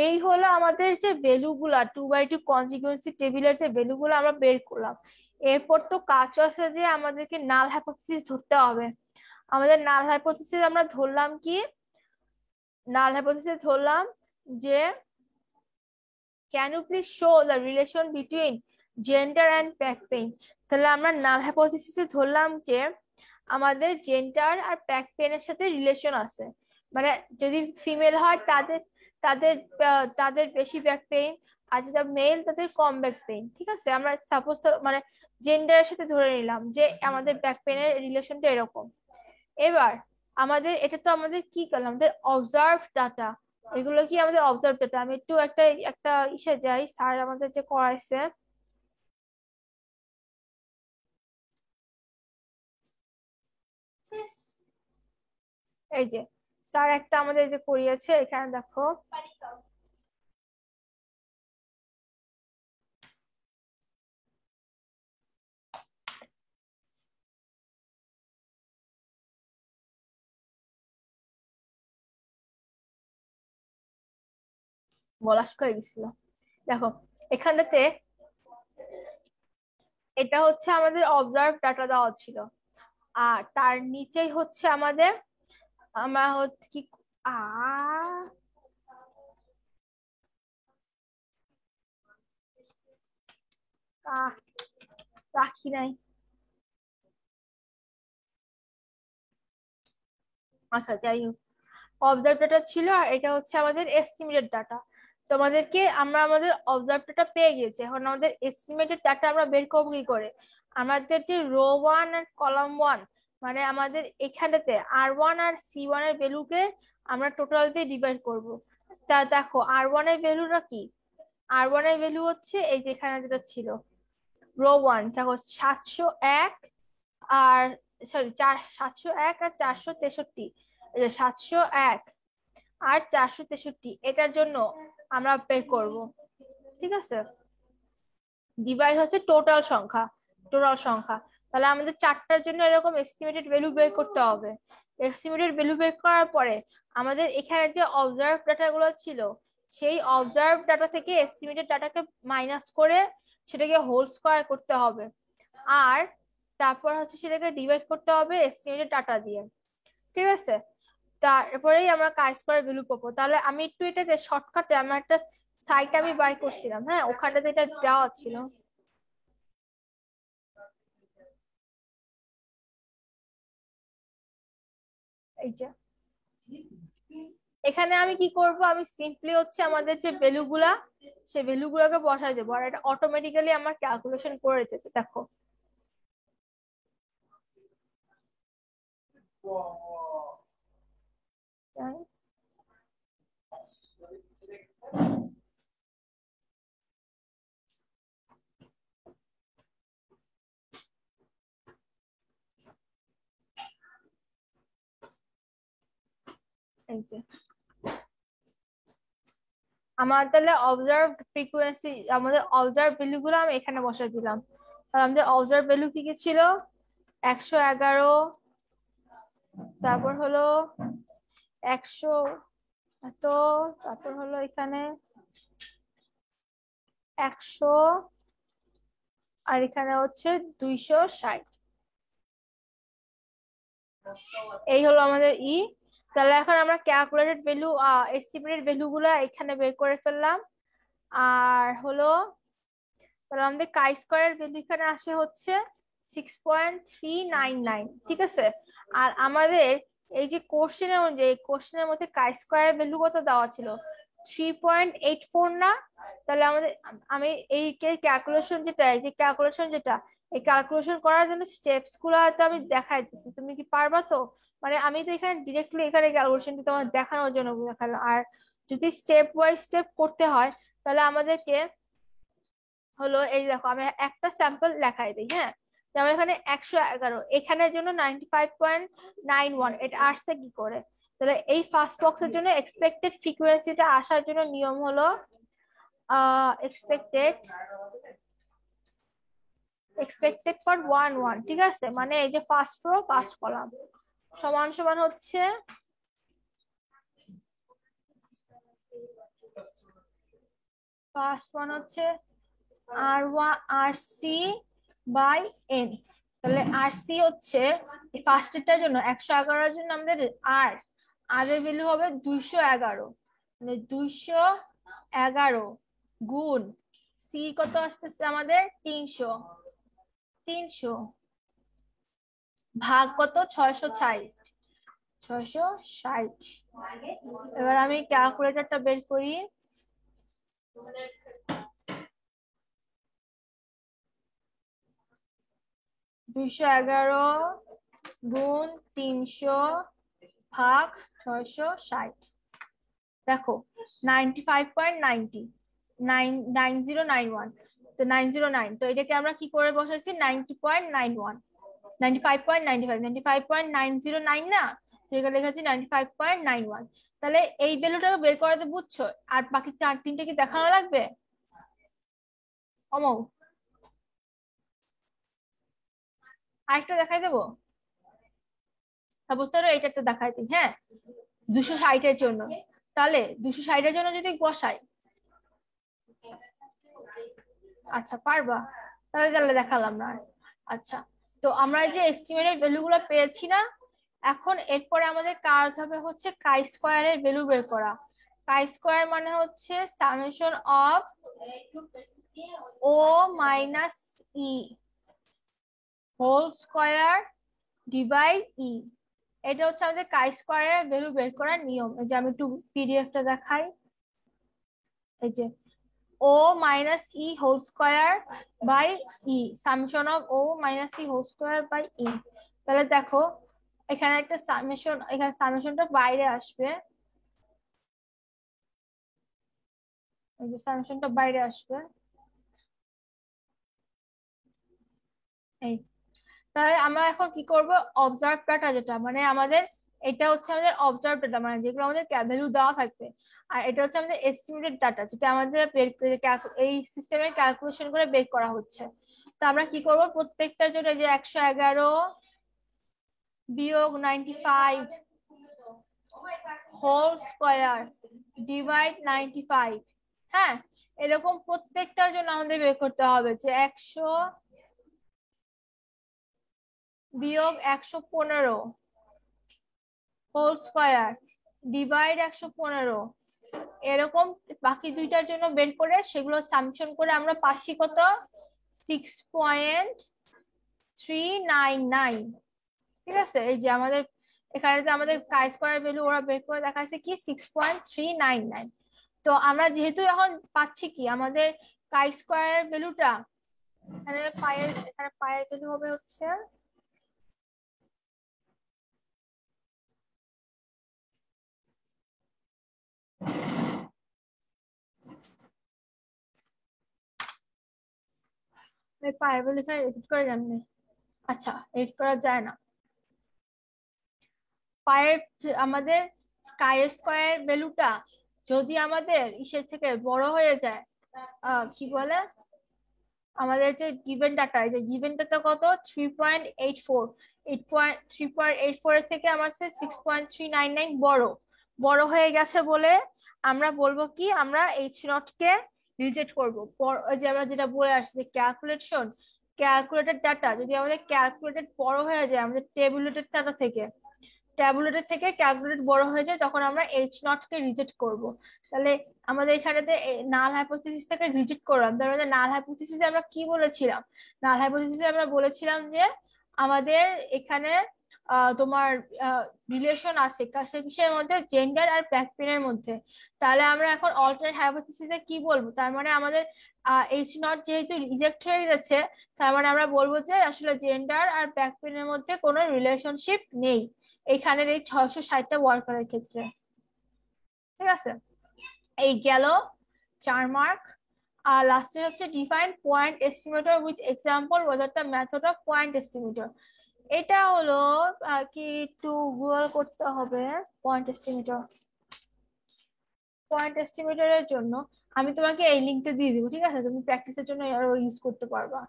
[SPEAKER 1] এই হলো আমাদের যে ভ্যালু গুলা 2/2 কনজিকুয়েন্সি টেবিলের যে ভ্যালু গুলো আমরা বের করলাম। এরপর তো কাজ আছে যে আমাদেরকে নাল হাইপোথিসিস ধরতে হবে। আমাদের নাল হাইপোথিসিস আমরা ধরলাম কি, নাল হাইপোথিসিস ধরলাম যে can you please show the relation between gender and back pain. তাহলে আমরা নাল হাইপোথিসিসে ধরলাম যে আমাদের জেন্ডার আর ব্যাক পেইনের সাথে রিলেশন আছে। মানে যদি ফিমেল হয় তাদের তাদের তাদের বেশি ব্যাক পেইন, আর যেটা মেল তাদের কম ব্যাক পেইন। ঠিক আছে, আমরা সাপোজ মানে জেন্ডারের সাথে ধরে নিলাম যে আমাদের ব্যাক পেইনের রিলেশনটা এরকম। এবার আমাদের এটা তো আমাদের কি করলাম, আমাদের অবজার্ভ ডাটা। এগুলো কি আমাদের অবজার্ভ ডাটা। আমি একটু একটা একটা ইসে যাই, স্যার আমাদের যে করাইছে, এই যে স্যার একটা আমাদের যে করিয়েছে এখানে দেখো, বলাস করে গেছিল। দেখো এখানটাতে এটা হচ্ছে আমাদের অবজার্ভ ডাটা দেওয়া ছিল, আর তার নিচেই হচ্ছে আমাদের, আমরা হচ্ছে কি আ আহ, রাখি নাই। আচ্ছা যাই হোক, অবজার্ভ ডাটা ছিল আর এটা হচ্ছে আমাদের এস্টিমেটেড ডাটা। তোমাদেরকে আমরা আমাদের অবজার্ভ ডাটা পেয়ে গেছি, এখন আমাদের এস্টিমেটেড ডাটা আমরা বের করবো কি করে। আমাদের যে রো ওয়ান আর কলাম ওয়ান, মানে আমাদের এখানটাতে R1 আর C1 এর ভ্যালুকে আমরা টোটাল দিয়ে ডিভাইড করব। তা দেখো R1 এর ভ্যালুটা কি, R1 এর ভ্যালু হচ্ছে এই যে এখানে যেটা ছিল রো ওয়ান, দেখো 701 আর সরি 701 আর 463, এই যে 701 আর 463 এটার জন্য আমরা বের করব। ঠিক আছে, ডিভাইড হচ্ছে টোটাল সংখ্যা, টোটাল সংখ্যা। তাহলে আমাদের চারটার জন্য এরকম এস্টিমেটেড ভ্যালু বের করতে হবে। এস্টিমেটেড ভ্যালু বের করার পরে আমাদের এখানে যে অবজার্ভ ডাটা গুলো ছিল, সেই অবজার্ভ ডাটা থেকে এস্টিমেটেড ডাটাকে মাইনাস করে সেটাকে হোল স্কয়ার করতে হবে, আর তারপর হচ্ছে সেটাকে ডিভাইড করতে হবে এস্টিমেটেড ডাটা দিয়ে। ঠিক আছে, তারপরেই আমরা কাজ করে ভ্যালু পাবো। তাহলে আমি একটু এটাকে শর্টকাটে আমার একটা সাইট আমি বাই করছিলাম, হ্যাঁ ওখানটাতে এটা দেওয়া ছিল। এই যে এখানে আমি কি করব, আমি সিম্পলি হচ্ছে আমাদের যে ভ্যালু গুলা, সেই ভ্যালু গুলাকে বসাই দেবো আর এটা অটোমেটিক্যালি আমার ক্যালকুলেশন করে দেবে। দেখো এই যে আমার তাহলে অবজার্ভ ফ্রিকোয়েন্সি, আমাদের অবজার্ভ ভ্যালু গুলো আমি এখানে বসাই দিলাম। আর আমাদের অবজার্ভ ভ্যালু কি কি ছিল, 111, তারপর হলো 100 এত, তারপর হলো এখানে 100, আর এখানে হচ্ছে 260। এই হলো আমাদের তাহলে এখন আমরা ক্যালকুলেটেড ভ্যালু, এস্টিমেটেড ভ্যালু গুলা এখানে বের করে ফেললাম। আর হলো তাহলে আমাদের কাই স্কয়ারের ভ্যালু এখানে আসে হচ্ছে 6.399। ঠিক আছে, আর আমাদের এই যে কোশ্চেনের অনুযায়ী, কোশ্চেনের মধ্যে কাই স্কয়ারের ভ্যালু কত দেওয়া ছিল, 3.84 না। তাহলে আমাদের, আমি এই ক্যালকুলেশন যেটা, এই যে ক্যালকুলেশন যেটা, এই ক্যালকুলেশন করার জন্য স্টেপস গুলো হয়তো আমি দেখাই দিচ্ছি, তুমি কি পারবা তো। মানে আমি তো এখানে ডিরেক্টলি এখানে ক্যালকুলেশনটা তোমার দেখানোর জন্য দেখালাম, আর যদি স্টেপ বাই স্টেপ করতে হয় তাহলে আমাদেরকে হলো, এই দেখো আমি একটা স্যাম্পল দেখাই দিই, হ্যাঁ। যেমন এখানে 111, এখানের জন্য 95.91, এটা আসছে কি করে। তাহলে এই ফার্স্ট বক্সের জন্য এক্সপেক্টেড ফ্রিকোয়েন্সিটা আসার জন্য নিয়ম হলো এক্সপেক্টেড, এক্সপেক্টেড ফর 1 1। ঠিক আছে, মানে এই যে ফার্স্ট রো ফার্স্ট কলাম সমান সমান হচ্ছে ফার্স্ট ওয়ান হচ্ছে R1 RC বাই N। তাহলে RC হচ্ছে ফার্স্টেরটার জন্য 111 জন্য আমাদের আর আর এর ভ্যালু হবে 211, মানে 211 গুণ সি কত আসতেছে আমাদের 300, 300 ভাগ কত 660, 660। এবার আমি ক্যালকুলেটরটা বের করি। 211 গুণ 300 ভাগ 660। দেখো 95.90 তো 909, তো এটাকে আমরা কি করে বসাইছি 90.91, 95.95 না, যেটা লেখাচ্ছি 95.91। তাহলে এই ভ্যালুটাকে বের করাতে বুঝছো, আর বাকি তিনটে কি দেখানো লাগবে? অমৌ আরেকটা দেখাই দেবো, সাপোজ ধরো এটা একটা দেখাই দিই, হ্যাঁ 260-এর জন্য। তাহলে 260-এর জন্য যদি বসাই, আচ্ছা পারবা? তাহলে তাহলে দেখালাম না আর। আচ্ছা, তো আমরা এই যে এস্টিমেটেড ভ্যালু গুলো পেয়েছি না, এখন এরপরে আমাদের কাজ হবে হচ্ছে কাই স্কোয়ারের ভ্যালু বের করা। কাই স্কোয়ার মানে হচ্ছে summation of O minus E whole square divide E. এটা হচ্ছে আমাদের কাই স্কোয়ারের ভ্যালু বের করার নিয়ম। এই যে আমি একটু পিডিএফটা দেখাই, এই যে O minus E whole square by E, summation of O minus E whole square by E. তাহলে দেখো এখানে একটা সামেশন, এখানে সামেশনটা বাইরে আসবে, এই যে সামেশনটা বাইরে আসবে এই। তাহলে আমরা এখন কি করব, অবজার্ভ ডাটা যেটা মানে আমাদের, এটা হচ্ছে আমাদের অবজার্ভ ডাটা মানে যেগুলো আমাদের ভ্যালু দেওয়া থাকবে, আর এটা হচ্ছে আমাদের এস্টিমেটেড ডাটা যেটা আমাদের এই সিস্টেমে ক্যালকুলেশন করে বের করা হচ্ছে। তো আমরা কি করব, প্রত্যেকটার জন্য যে 111 বিয়োগ 95 হোল স্কয়ার ডিভাইড 95, হ্যাঁ এরকম প্রত্যেকটার জন্য আমাদের বের করতে হবে যে 100 বিয়োগ 115 হোল স্কয়ার ডিভাইড 115, এরকম বাকি দুইটার জন্য বের করে সেগুলো সামেশন করে আমরা পাচ্ছি কত, 6.399। ঠিক আছে, এই যে আমাদের এখানে যে আমাদের কাই স্কয়ার ভ্যালু ওরা বের করে দেখাচ্ছে কি 6.399। তো আমরা যেহেতু এখন পাচ্ছি কি আমাদের কাই স্কয়ার ভ্যালুটা, এখানে পায়ের ভ্যালু হবে হচ্ছে, পায়ের ভ্যালু এখানে এডিট করে জানবে, আচ্ছা এডিট করা যায় না। পায়ের আমাদের কাই স্কয়ার ভ্যালুটা যদি আমাদের ইসের থেকে বড় হয়ে যায়, কি বলে আমাদের যে গিভেন ডাটা, এই যে গিভেন ডাটা কত 3.84, 3.84 এর থেকে আমার 6.399 বড় বড় হয়ে গেছে বলে আমরা বলবো কি, আমরা এইচ নট কে রিজেক্ট করবো। যে আমরা যেটা বলে আসছি ক্যালকুলেটেড ডাটা যদি আমাদের ক্যালকুলেটেড বড় হয়ে যায় আমাদের টেবুলেটেড ডাটা থেকে, ট্যাবুলেটের থেকে ক্যালকুলেট বড় হয়ে যায়, তখন আমরা এইচ নট কে রিজেক্ট করব। তাহলে আমাদের এখানেতে নাল হাইপোথিসিস থেকে রিজেক্ট করলাম, তার মানে নাল হাইপোথিসিসে আমরা কি বলেছিলাম, নাল হাইপোথিসিসে আমরা বলেছিলাম যে আমাদের এখানে তোমার রিলেশন আছে কাছে বিষয়ের মধ্যে জেন্ডার আর ব্যাক পেনের মধ্যে। তাহলে আমরা এখন অল্টারনেট হাইপোথিসিসে কি বলবো, তার মানে আমাদের এইচ নট যেহেতু রিজেক্ট হয়ে গেছে, তার মানে আমরা বলবো যে আসলে জেন্ডার আর ব্যাক পেনের মধ্যে কোনো রিলেশনশিপ নেই এখানের এই 660টা ওয়ার্কারের ক্ষেত্রে। ঠিক আছে, এই গেল 4 মার্ক। আর লাস্টে হচ্ছে define point estimator with example whether the method of point estimator. এটা হলো কি একটু গুগল করতে হবে। পয়েন্ট এস্টিমেটর, পয়েন্ট এস্টিমেটরের জন্য আমি তোমাকে এই লিঙ্কটা দিয়ে দিব, ঠিক আছে, তুমি প্র্যাকটিসের জন্য আরো ইউজ করতে পারবা।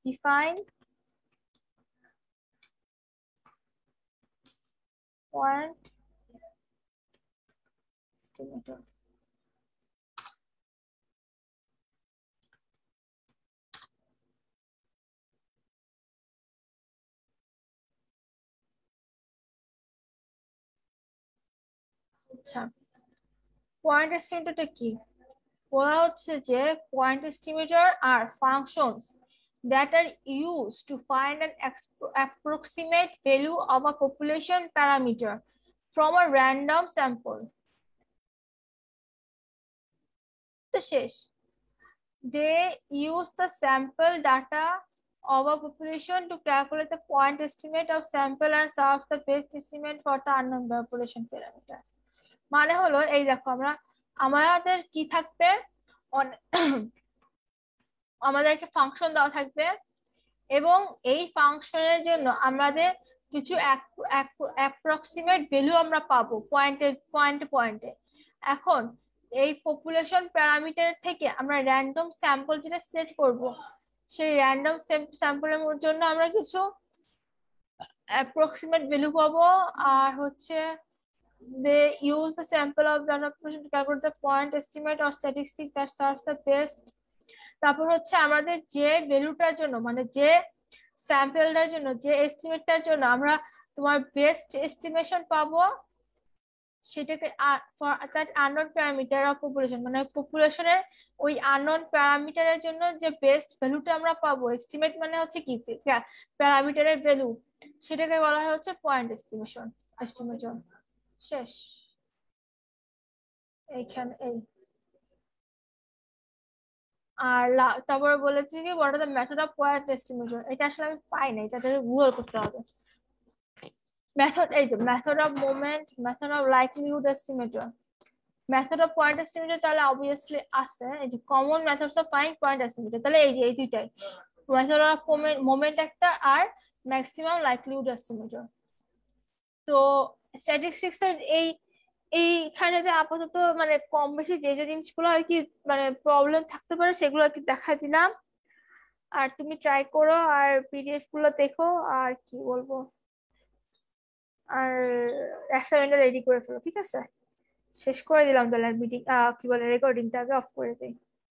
[SPEAKER 1] Define point estimator. আচ্ছা, পয়েন্ট এস্টিমেটরটা কি বলা হচ্ছে যে point estimator are functions that are used to find an approximate value of a population parameter from a random sample. The শেষ, they use the sample data of a population to calculate the point estimate of sample and serves the best estimate for the unknown population parameter. মানে হলো এই দেখো আমাদের কি থাকবে, আমাদের একটা ফাংশন দেওয়া থাকবে এবং এই ফাংশনের জন্য আমাদের কিছু অ্যাপ্রক্সিমেট ভ্যালু আমরা পাবো পয়েন্টে। এখন এই পপুলেশন প্যারামিটার থেকে আমরা র্যান্ডম স্যাম্পল যেটা সিলেক্ট করব, সেই র্যান্ডম স্যাম্পলের জন্য আমরা কিছু অ্যাপ্রক্সিমেট ভ্যালু পাবো। আর হচ্ছে they use the sample of the population to calculate the point estimate or statistic that serves the best। তারপর হচ্ছে আমাদের যে ভ্যালুটার জন্য মানে যে স্যাম্পলটার জন্য যে এস্টিমেটটার জন্য আমরা তোমার বেস্ট এস্টিমেশন পাবো, সেটাকে that unknown parameter of population, মানে পপুলেশনের ওই আননোন প্যারামিটারের জন্য যে বেস্ট ভ্যালুটা আমরা পাবো, এস্টিমেট মানে হচ্ছে কি প্যারামিটারের ভ্যালু, সেটাকে বলা হয় হচ্ছে পয়েন্ট এস্টিমেশন। শেষ এইখানে এই। আর তারপরে বলেছি কি what are the method of point estimation, এটা আসলে আমি পাই না, এটাতে গুগল করতে হবে। মেথড এই যে method of moment, method of likelihood estimator, method of point estimator তাহলে অবভিয়াসলি আছে এই যে common methods of find point estimator, তাহলে এই যে এই দুইটাই মেথড অফ মোমেন্ট একটা আর ম্যাক্সিমাম লাইকলিহুড এস্টিমেটর। তো স্ট্যাটিস্টিক্স এর এইখানে আপাতত মানে কম বেশি যে যে জিনিসগুলো আর কি মানে প্রবলেম থাকতে পারে সেগুলো আর কি দেখা দিলাম। আর তুমি ট্রাই করো আর পিডিএফ গুলো দেখো আর কি বলবো, আর অ্যাসাইনমেন্টটা রেডি করে ফেলো, ঠিক আছে? শেষ করে দিলাম তাহলে মিটিং, কি বলে রেকর্ডিংটাকে অফ করে দিই।